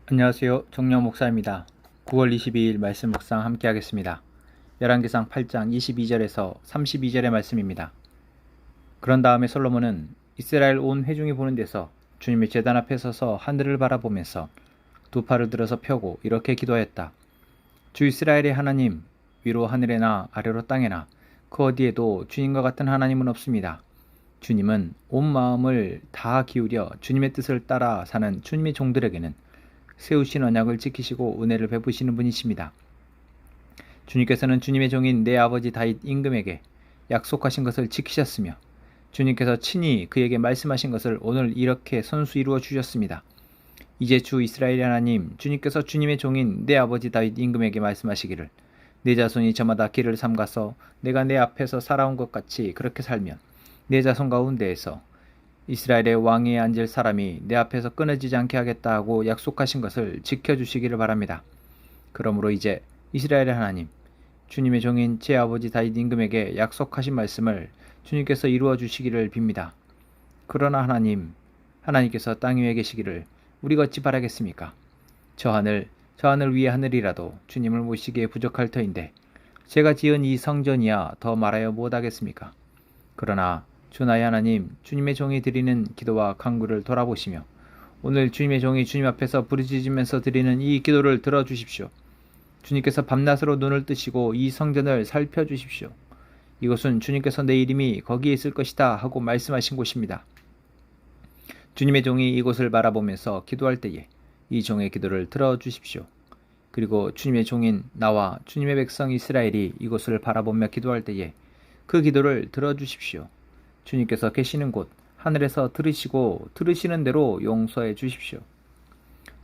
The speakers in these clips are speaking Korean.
안녕하세요. 정녕 목사입니다. 9월 22일 말씀 묵상 함께 하겠습니다. 열왕기상 8장 22절에서 32절의 말씀입니다. 그런 다음에 솔로몬은 이스라엘 온 회중이 보는 데서 주님의 제단 앞에 서서 하늘을 바라보면서 두 팔을 들어서 펴고 이렇게 기도하였다. 주 이스라엘의 하나님, 위로 하늘에나 아래로 땅에나 그 어디에도 주님과 같은 하나님은 없습니다. 주님은 온 마음을 다 기울여 주님의 뜻을 따라 사는 주님의 종들에게는 세우신 언약을 지키시고 은혜를 베푸시는 분이십니다. 주님께서는 주님의 종인 내 아버지 다윗 임금에게 약속하신 것을 지키셨으며 주님께서 친히 그에게 말씀하신 것을 오늘 이렇게 선수 이루어 주셨습니다. 이제 주 이스라엘 하나님 주님께서 주님의 종인 내 아버지 다윗 임금에게 말씀하시기를 내 자손이 저마다 길을 삼가서 내가 내 앞에서 살아온 것 같이 그렇게 살면 내 자손 가운데에서 이스라엘의 왕위에 앉을 사람이 내 앞에서 끊어지지 않게 하겠다 하고 약속하신 것을 지켜주시기를 바랍니다. 그러므로 이제 이스라엘의 하나님, 주님의 종인 제 아버지 다윗 임금에게 약속하신 말씀을 주님께서 이루어 주시기를 빕니다. 그러나 하나님께서 땅 위에 계시기를 우리가 어찌 바라겠습니까? 저 하늘 위의 하늘이라도 주님을 모시기에 부족할 터인데 제가 지은 이 성전이야 더 말하여 못하겠습니까? 그러나 주 나의 하나님, 주님의 종이 드리는 기도와 간구를 돌아보시며 오늘 주님의 종이 주님 앞에서 부르짖으면서 드리는 이 기도를 들어주십시오. 주님께서 밤낮으로 눈을 뜨시고 이 성전을 살펴주십시오. 이곳은 주님께서 내 이름이 거기에 있을 것이다 하고 말씀하신 곳입니다. 주님의 종이 이곳을 바라보면서 기도할 때에 이 종의 기도를 들어주십시오. 그리고 주님의 종인 나와 주님의 백성 이스라엘이 이곳을 바라보며 기도할 때에 그 기도를 들어주십시오. 주님께서 계시는 곳 하늘에서 들으시고 들으시는 대로 용서해 주십시오.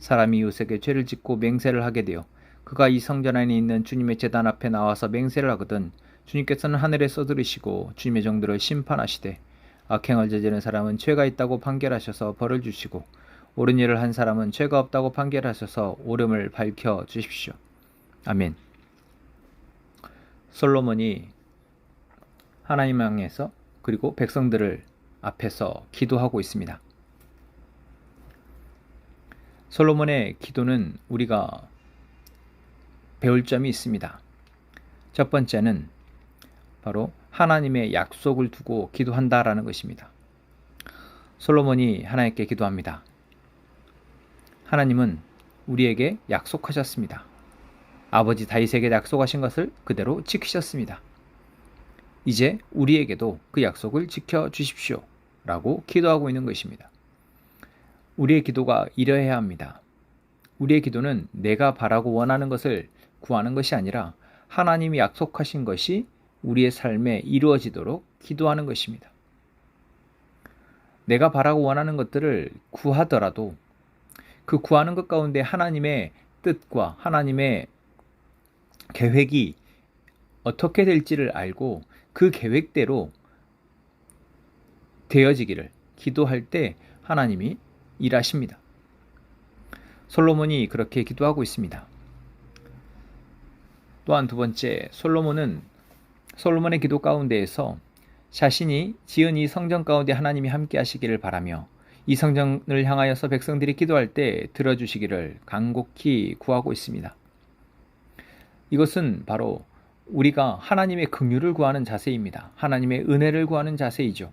사람이 이웃에게 죄를 짓고 맹세를 하게 되어 그가 이 성전 안에 있는 주님의 제단 앞에 나와서 맹세를 하거든 주님께서는 하늘에서 들으시고 주님의 종들을 심판하시되 악행을 저지른 사람은 죄가 있다고 판결하셔서 벌을 주시고 옳은 일을 한 사람은 죄가 없다고 판결하셔서 옳음을 밝혀 주십시오. 아멘. 솔로몬이 하나님 향해서 그리고 백성들을 앞에서 기도하고 있습니다. 솔로몬의 기도는 우리가 배울 점이 있습니다. 첫 번째는 바로 하나님의 약속을 두고 기도한다라는 것입니다. 솔로몬이 하나님께 기도합니다. 하나님은 우리에게 약속하셨습니다. 아버지 다윗에게 약속하신 것을 그대로 지키셨습니다. 이제 우리에게도 그 약속을 지켜주십시오 라고 기도하고 있는 것입니다. 우리의 기도가 이러해야 합니다. 우리의 기도는 내가 바라고 원하는 것을 구하는 것이 아니라 하나님이 약속하신 것이 우리의 삶에 이루어지도록 기도하는 것입니다. 내가 바라고 원하는 것들을 구하더라도 그 구하는 것 가운데 하나님의 뜻과 하나님의 계획이 어떻게 될지를 알고 그 계획대로 되어지기를 기도할 때 하나님이 일하십니다. 솔로몬이 그렇게 기도하고 있습니다. 또한 두 번째, 솔로몬의 기도 가운데에서 자신이 지은 이 성전 가운데 하나님이 함께 하시기를 바라며 이 성전을 향하여서 백성들이 기도할 때 들어주시기를 간곡히 구하고 있습니다. 이것은 바로 우리가 하나님의 긍휼을 구하는 자세입니다. 하나님의 은혜를 구하는 자세이죠.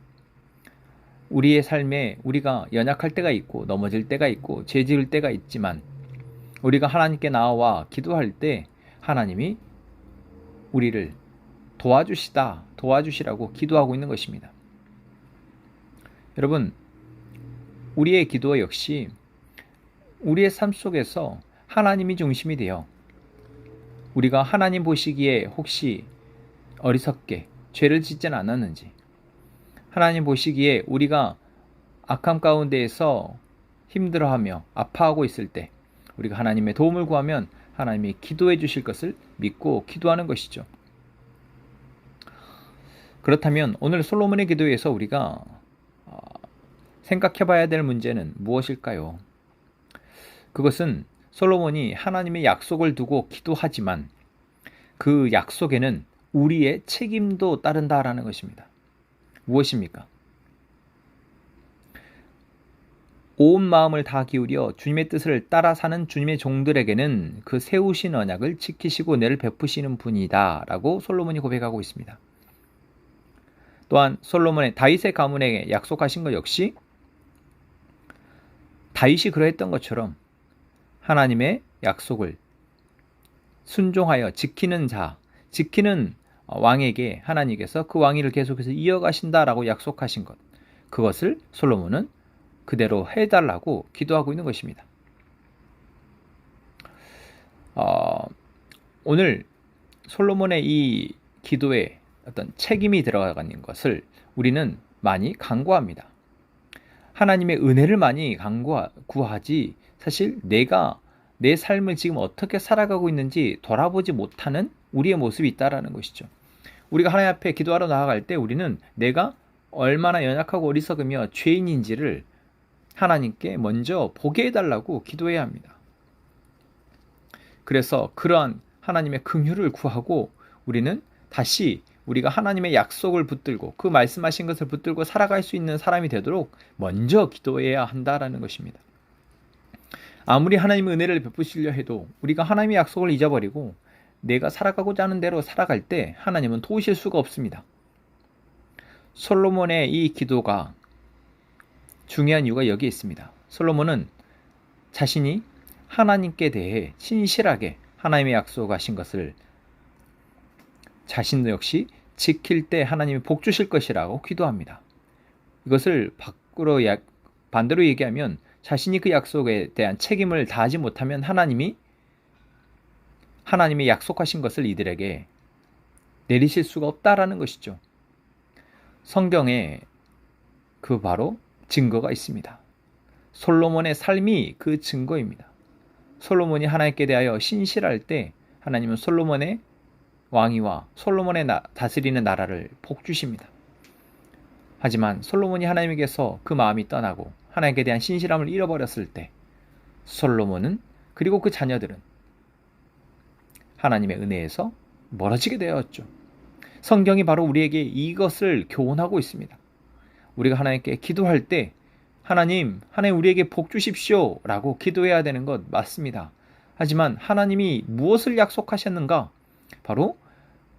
우리의 삶에 우리가 연약할 때가 있고 넘어질 때가 있고 죄 지을 때가 있지만 우리가 하나님께 나와 기도할 때 하나님이 우리를 도와주시라고 기도하고 있는 것입니다. 여러분, 우리의 기도 역시 우리의 삶 속에서 하나님이 중심이 되어 우리가 하나님 보시기에 혹시 어리석게 죄를 짓지는 않았는지, 하나님 보시기에 우리가 악함 가운데에서 힘들어하며 아파하고 있을 때 우리가 하나님의 도움을 구하면 하나님이 기도해 주실 것을 믿고 기도하는 것이죠. 그렇다면 오늘 솔로몬의 기도에서 우리가 생각해 봐야 될 문제는 무엇일까요? 그것은 솔로몬이 하나님의 약속을 두고 기도하지만 그 약속에는 우리의 책임도 따른다라는 것입니다. 무엇입니까? 온 마음을 다 기울여 주님의 뜻을 따라 사는 주님의 종들에게는 그 세우신 언약을 지키시고 은혜를 베푸시는 분이다 라고 솔로몬이 고백하고 있습니다. 또한 솔로몬의 다윗의 가문에 약속하신 것 역시 다윗이 그러했던 것처럼 하나님의 약속을 순종하여 지키는 왕에게 하나님께서 그 왕위를 계속해서 이어가신다라고 약속하신 것, 그것을 솔로몬은 그대로 해달라고 기도하고 있는 것입니다. 오늘 솔로몬의 이 기도에 어떤 책임이 들어가는 것을 우리는 많이 간구합니다. 하나님의 은혜를 많이 구하지 사실 내가 내 삶을 지금 어떻게 살아가고 있는지 돌아보지 못하는 우리의 모습이 있다라는 것이죠. 우리가 하나님 앞에 기도하러 나아갈 때 우리는 내가 얼마나 연약하고 어리석으며 죄인인지를 하나님께 먼저 보게 해달라고 기도해야 합니다. 그래서 그러한 하나님의 긍휼을 구하고 우리는 다시 우리가 하나님의 약속을 붙들고 그 말씀하신 것을 붙들고 살아갈 수 있는 사람이 되도록 먼저 기도해야 한다라는 것입니다. 아무리 하나님의 은혜를 베푸시려 해도 우리가 하나님의 약속을 잊어버리고 내가 살아가고자 하는 대로 살아갈 때 하나님은 도우실 수가 없습니다. 솔로몬의 이 기도가 중요한 이유가 여기에 있습니다. 솔로몬은 자신이 하나님께 대해 신실하게 하나님의 약속하신 것을 자신도 역시 지킬 때 하나님이 복 주실 것이라고 기도합니다. 이것을 반대로 얘기하면 자신이 그 약속에 대한 책임을 다하지 못하면 하나님이 약속하신 것을 이들에게 내리실 수가 없다라는 것이죠. 성경에 그 바로 증거가 있습니다. 솔로몬의 삶이 그 증거입니다. 솔로몬이 하나님께 대하여 신실할 때 하나님은 솔로몬의 왕위와 솔로몬의 다스리는 나라를 복주십니다. 하지만 솔로몬이 하나님에게서 그 마음이 떠나고 하나님께 대한 신실함을 잃어버렸을 때 솔로몬은 그리고 그 자녀들은 하나님의 은혜에서 멀어지게 되었죠. 성경이 바로 우리에게 이것을 교훈하고 있습니다. 우리가 하나님께 기도할 때 하나님 우리에게 복 주십시오 라고 기도해야 되는 것 맞습니다. 하지만 하나님이 무엇을 약속하셨는가? 바로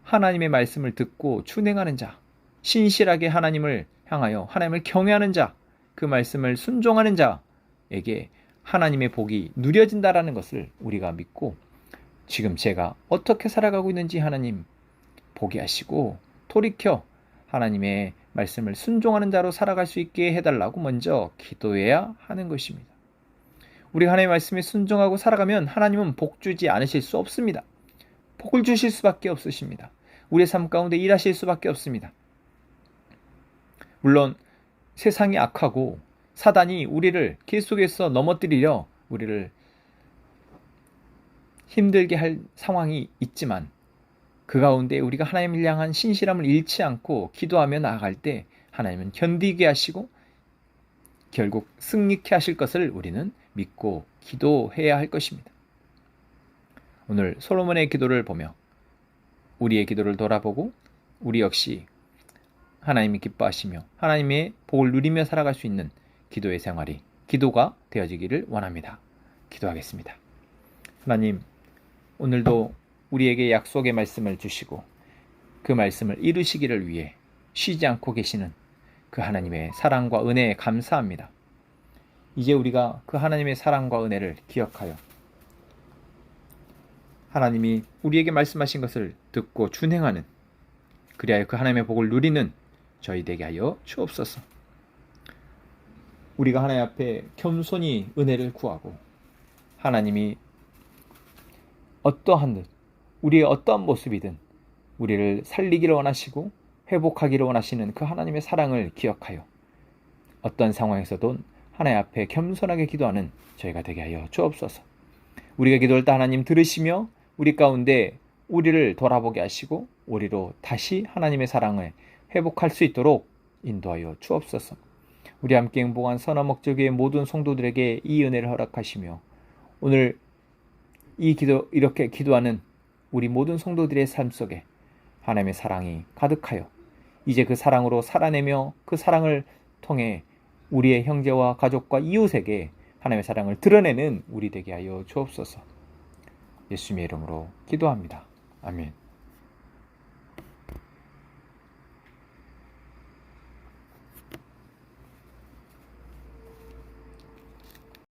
하나님의 말씀을 듣고 준행하는 자, 신실하게 하나님을 향하여 하나님을 경외하는 자, 그 말씀을 순종하는 자에게 하나님의 복이 누려진다라는 것을 우리가 믿고 지금 제가 어떻게 살아가고 있는지 하나님 보게 하시고 돌이켜 하나님의 말씀을 순종하는 자로 살아갈 수 있게 해달라고 먼저 기도해야 하는 것입니다. 우리가 하나님의 말씀에 순종하고 살아가면 하나님은 복 주지 않으실 수 없습니다. 복을 주실 수밖에 없으십니다. 우리의 삶 가운데 일하실 수밖에 없습니다. 물론 세상이 악하고 사단이 우리를 계속해서 넘어뜨리려 우리를 힘들게 할 상황이 있지만 그 가운데 우리가 하나님을 향한 신실함을 잃지 않고 기도하며 나아갈 때 하나님은 견디게 하시고 결국 승리케 하실 것을 우리는 믿고 기도해야 할 것입니다. 오늘 솔로몬의 기도를 보며 우리의 기도를 돌아보고 우리 역시 하나님이 기뻐하시며 하나님의 복을 누리며 살아갈 수 있는 기도의 생활이 기도가 되어지기를 원합니다. 기도하겠습니다. 하나님, 오늘도 우리에게 약속의 말씀을 주시고 그 말씀을 이루시기를 위해 쉬지 않고 계시는 그 하나님의 사랑과 은혜에 감사합니다. 이제 우리가 그 하나님의 사랑과 은혜를 기억하여 하나님이 우리에게 말씀하신 것을 듣고 준행하는, 그리하여 그 하나님의 복을 누리는 저희 되게 하여 주옵소서. 우리가 하나님 앞에 겸손히 은혜를 구하고 하나님이 어떠한 듯 우리의 어떠한 모습이든 우리를 살리기를 원하시고 회복하기를 원하시는 그 하나님의 사랑을 기억하여 어떤 상황에서도 하나님 앞에 겸손하게 기도하는 저희가 되게 하여 주옵소서. 우리가 기도할 때 하나님 들으시며 우리 가운데 우리를 돌아보게 하시고 우리로 다시 하나님의 사랑을 회복할 수 있도록 인도하여 주옵소서. 우리 함께 행복한 선화목적교회 모든 성도들에게 이 은혜를 허락하시며 오늘 이렇게 기도하는 우리 모든 성도들의 삶 속에 하나님의 사랑이 가득하여 이제 그 사랑으로 살아내며 그 사랑을 통해 우리의 형제와 가족과 이웃에게 하나님의 사랑을 드러내는 우리 되게 하여 주옵소서. 예수님의 이름으로 기도합니다. 아멘.